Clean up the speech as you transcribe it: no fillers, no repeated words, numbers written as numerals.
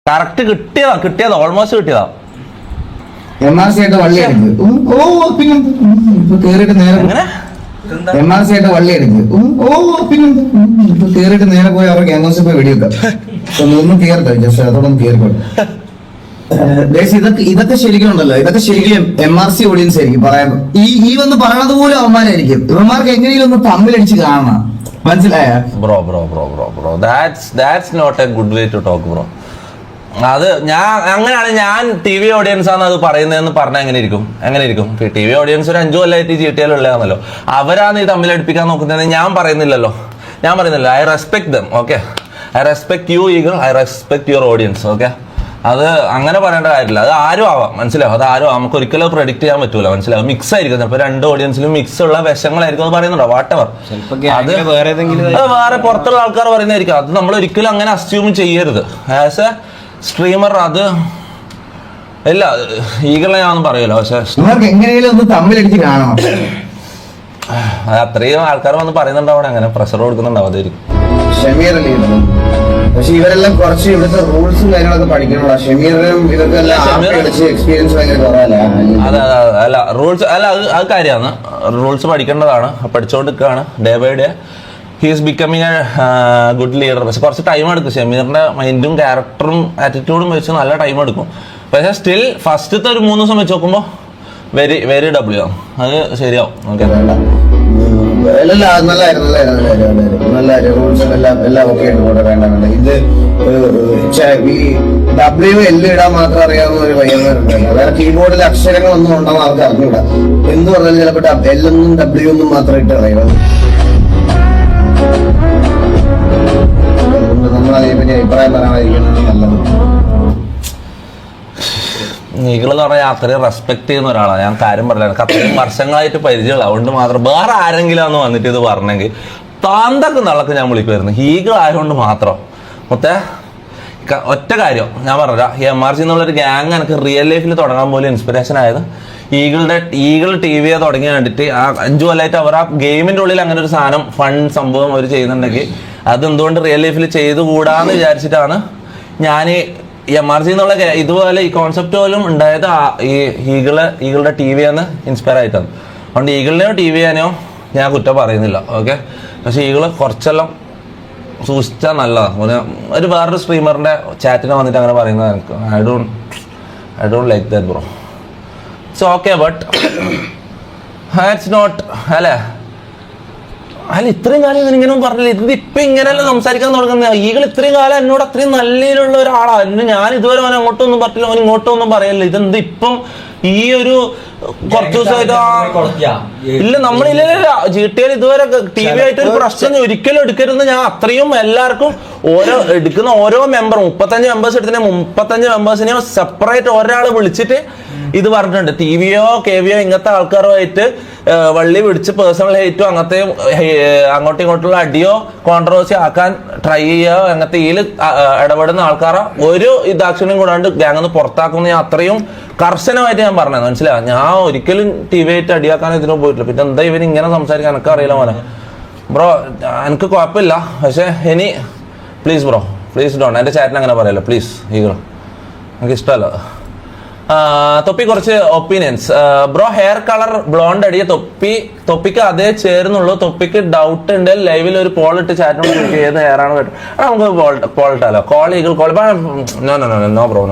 Correct കിട്ടിയതാ almost കിട്ടിയതാ. MRC ആയിട്ട് വള്ളി എടുക്ക്. പിന്നെ കേറിയിട്ട് നേരെ MRC ആയിട്ട് വള്ളി എടുക്ക്. പിന്നെ കേറിയിട്ട് നേരെ പോയി അവരുടെ ക്യാമ്പസിൽ പോയി വെടിവെക്കാം. ഒന്നും കേറട്ടെ, ജസ്റ്റ് അതോടൊന്നും കേറിക്കോട്ടെ. ഇതൊക്കെ ശരിക്കും ഉണ്ടല്ലോ, ഇതൊക്കെ ശരിക്കും MRC ഓഡിയൻസ് ആയിരിക്കും പറയാൻ. ഈ വന്ന് പറയണത് പോലും അവന്മാരായിരിക്കും. ഇവന്മാർക്ക് എങ്ങനെയും ഒന്ന് തമ്മിലടിച്ച് കാണണം, മനസ്സിലായ? Bro that's not a good way to talk bro. അത് അങ്ങനെയാണ് ഞാൻ TV ഓഡിയൻസ് ആണ് അത് പറയുന്നതെന്ന് പറഞ്ഞാൽ എങ്ങനെ ഇരിക്കും? TV ഓഡിയൻസ് ഒരു 5 കൊല്ലമായിട്ട് GTA ഉള്ളതാണല്ലോ. അവരാണ് ഈ തമ്മിലടിപ്പിക്കാൻ നോക്കുന്നതെന്ന് ഞാൻ പറയുന്നില്ലല്ലോ. I respect them. Okay, I respect you Eagle, I respect your audience. Okay, അത് അങ്ങനെ പറയേണ്ട കാര്യമില്ല. അത് ആരും ആവാം, മനസ്സിലാവും. അത് ആരും നമുക്ക് ഒരിക്കലും പ്രെഡിക്ട് ചെയ്യാൻ പറ്റൂല, മനസ്സിലാവും. മിക്സ് ആയിരിക്കും ചിലപ്പോൾ 2 ഓഡിയൻസിലും മിക്സ് ഉള്ള വിഷങ്ങളായിരിക്കും അത് പറയുന്നുണ്ടോ, വാട്ടെവർ. അത് വേറെ പുറത്തുള്ള ആൾക്കാർ പറയുന്നതായിരിക്കും. അത് നമ്മൾ ഒരിക്കലും അങ്ങനെ അസ്യൂം ചെയ്യരുത് ആസ് എ സ്ട്രീമർ. അത് ഇല്ല, ഈഗിളെ ഞാനൊന്നും പറയൂല. പക്ഷെ എങ്ങനെയും ഒന്ന് തമ്മിലടിച്ച് കാണണം. അത്രയും ആൾക്കാർ വന്ന് പറയുന്നുണ്ടാവും, അങ്ങനെ പ്രഷർ കൊടുക്കുന്നുണ്ടാവും. അതായിരിക്കും ഷമീർ അല്ലേ. പക്ഷെ ഇവരെല്ലാം കുറച്ച് ഇവിടുത്തെ റൂൾസും കാര്യങ്ങളൊക്കെ പഠിക്കണല്ലോ. ഷമീറും ഇതൊക്കെ എക്സ്പീരിയൻസ് ഭയങ്കര കുറവല്ലേ. അല്ല റൂൾസ് അത് കാര്യമാണ്. റൂൾസ് പഠിക്കേണ്ടതാണ്, പഠിച്ചുകൊണ്ടിരിക്കുകയാണ്. Day by day he's becoming a good leader. പക്ഷെ കുറച്ച് ടൈം എടുക്കും. ഷമീറിന്റെ മൈൻഡും ക്യാരക്ടറും ആറ്റിറ്റ്യൂഡും വെച്ച് നല്ല ടൈം എടുക്കും. പക്ഷെ സ്റ്റിൽ ഫസ്റ്റത്തെ ഒരു 3 ദിവസം വെച്ച് നോക്കുമ്പോൾ വെരി ഡബ്ല്യു ആണ്. അത് ശരിയാവും. ഓക്കെ, നല്ല റൂൾസും എല്ലാം ഓക്കെ ആയിട്ട് വേണ്ട. ഇത് WL ഇടാൻ മാത്രം അറിയാവുന്ന ഒരു പയ്യന്മാരുണ്ടല്ലോ. വേറെ കീബോർഡിൽ അക്ഷരങ്ങളൊന്നും ഉണ്ടെന്ന് അവർക്ക് അറിഞ്ഞൂടാ. എന്ത് പറഞ്ഞാലും ചിലപ്പോൾ L ഒന്നും W ഒന്നും മാത്രം ഇട്ട് അറിയാം. നമ്മൾ അതേപറ്റി അഭിപ്രായം പറയാതിരിക്കുന്നത് നല്ലത്. ഈഗിളെന്ന് പറഞ്ഞാൽ അത്രയും റെസ്പെക്ട് ചെയ്യുന്ന ഒരാളാണ്. ഞാൻ കാര്യം പറഞ്ഞില്ല, എനിക്ക് അത്രയും വർഷങ്ങളായിട്ട് പരിചയമുള്ള അതുകൊണ്ട് മാത്രം. വേറെ ആരെങ്കിലും ആണ് വന്നിട്ട് ഇത് പറഞ്ഞെങ്കിൽ താന്തക്ക് നള്ളക്ക് ഞാൻ വിളിക്കുമായിരുന്നു. ഈഗിൾ ആയതുകൊണ്ട് മാത്രം. ഒറ്റ കാര്യം ഞാൻ പറഞ്ഞ, ഈ MRC എന്നുള്ളൊരു ഗ്യാങ് എനിക്ക് റിയൽ ലൈഫിൽ തുടങ്ങാൻ പോലും ഇൻസ്പിറേഷൻ ആയത് ഈഗിൾ TV തുടങ്ങി കണ്ടിട്ട് 5 കൊല്ലമായിട്ട് അവർ ആ ഗെയിമിന്റെ ഉള്ളിൽ അങ്ങനെ ഒരു സാധനം സംഭവം അവർ ചെയ്യുന്നുണ്ടെങ്കിൽ അതെന്തുകൊണ്ട് റിയൽ ലൈഫിൽ ചെയ്തുകൂടാന്ന് വിചാരിച്ചിട്ടാണ് ഞാൻ MRC എന്നുള്ള ഇതുപോലെ ഈ കോൺസെപ്റ്റ് പോലും ഉണ്ടായത് ഈ ഈഗിളുടെ TV എന്ന് ഇൻസ്പയർ ആയിട്ടാണ്. അതുകൊണ്ട് ഈഗിളിനെയോ TVനെയോ ഞാൻ കുറ്റം പറയുന്നില്ല. ഓക്കെ, പക്ഷെ ഈഗിള് കുറച്ചെല്ലാം സൂക്ഷിച്ചാൽ നല്ലതാണ്. ഒരു വേറൊരു സ്ട്രീമറിന്റെ ചാറ്റിനെ വന്നിട്ട് അങ്ങനെ പറയുന്നത് എനിക്ക് I don't like that bro. It's okay, but it's not അല്ലേ. ഇത്രയും കാലം ഇങ്ങനെ പറഞ്ഞില്ല. ഇത് ഇപ്പൊ ഇങ്ങനെയല്ല സംസാരിക്കാൻ തുടങ്ങുന്നത്. ഈഗിൾ ഇത്രയും കാലം എന്നോട് അത്രയും നല്ലതിലുള്ള ഒരാളാണ്. ഞാൻ ഇതുവരെ അവൻ അങ്ങോട്ടൊന്നും പറഞ്ഞില്ല, അവൻ ഇങ്ങോട്ടൊന്നും പറയല്ല. ഇതെന്ത് ഇപ്പം ഈ ഒരു കുറച്ച് ദിവസമായിട്ട് ഇല്ല, നമ്മളില്ല GTA ഇതുവരെ TV ആയിട്ട് ഒരു പ്രശ്നം ഒരിക്കലും എടുക്കരുത്. ഞാൻ അത്രയും എല്ലാവർക്കും എടുക്കുന്ന ഓരോ മെമ്പർ 35 മെമ്പേഴ്സ് എടുത്തിട്ട് 35 മെമ്പേഴ്സിനെയോ സെപ്പറേറ്റ് ഒരാൾ വിളിച്ചിട്ട് ഇത് പറഞ്ഞിട്ടുണ്ട്. TVയോ KVയോ ഇങ്ങനത്തെ ആൾക്കാരുമായിട്ട് വള്ളി പിടിച്ച് പേഴ്സണൽ ഹേറ്റോ അങ്ങനത്തെ അങ്ങോട്ടും ഇങ്ങോട്ടുള്ള അടിയോ കോൺട്രവേഴ്സി ആക്കാൻ ട്രൈ ചെയ്യുക, അങ്ങനത്തെ ഇതിൽ ഇടപെടുന്ന ആൾക്കാരെ ഒരു ഇതാക്ഷനും കൂടാണ്ട് ഗ്യാങ്ങൊന്ന് പുറത്താക്കുന്ന ഞാൻ അത്രയും കർശനമായിട്ട് ഞാൻ പറഞ്ഞത്, മനസ്സിലാവും. ഞാൻ ഒരിക്കലും TV ആയിട്ട് അടിയാക്കാൻ ഇതിനോ പോയിട്ടില്ല. പിന്നെ എന്താ ഇവന് ഇങ്ങനെ സംസാരിക്കാൻ എനിക്ക് അറിയില്ല മോനെ. ബ്രോ എനിക്ക് കുഴപ്പമില്ല, പക്ഷെ ഇനി പ്ലീസ് ബ്രോ, പ്ലീസ് ഡോണ്ട് എൻ്റെ ചാറ്റിന് അങ്ങനെ പറയല്ലോ പ്ലീസ്. ഈഗിൾ എനിക്ക് ഇഷ്ടമല്ല. തൊപ്പി കുറച്ച് opinions bro. Hair colour blonde അടിയ തൊപ്പിക്ക് അതേ ചേരുന്നുള്ളൂ. തൊപ്പിക്ക് ഡൗട്ട് ഉണ്ട്. ലൈവിൽ ഒരു പോൾ ഇട്ട് ചാറ്റിനോട് ഏത് ഹെയർ ആണ് കേട്ടോ. നമുക്ക് പോൾ ഇട്ടാലോ. Call Eagle call. No bro.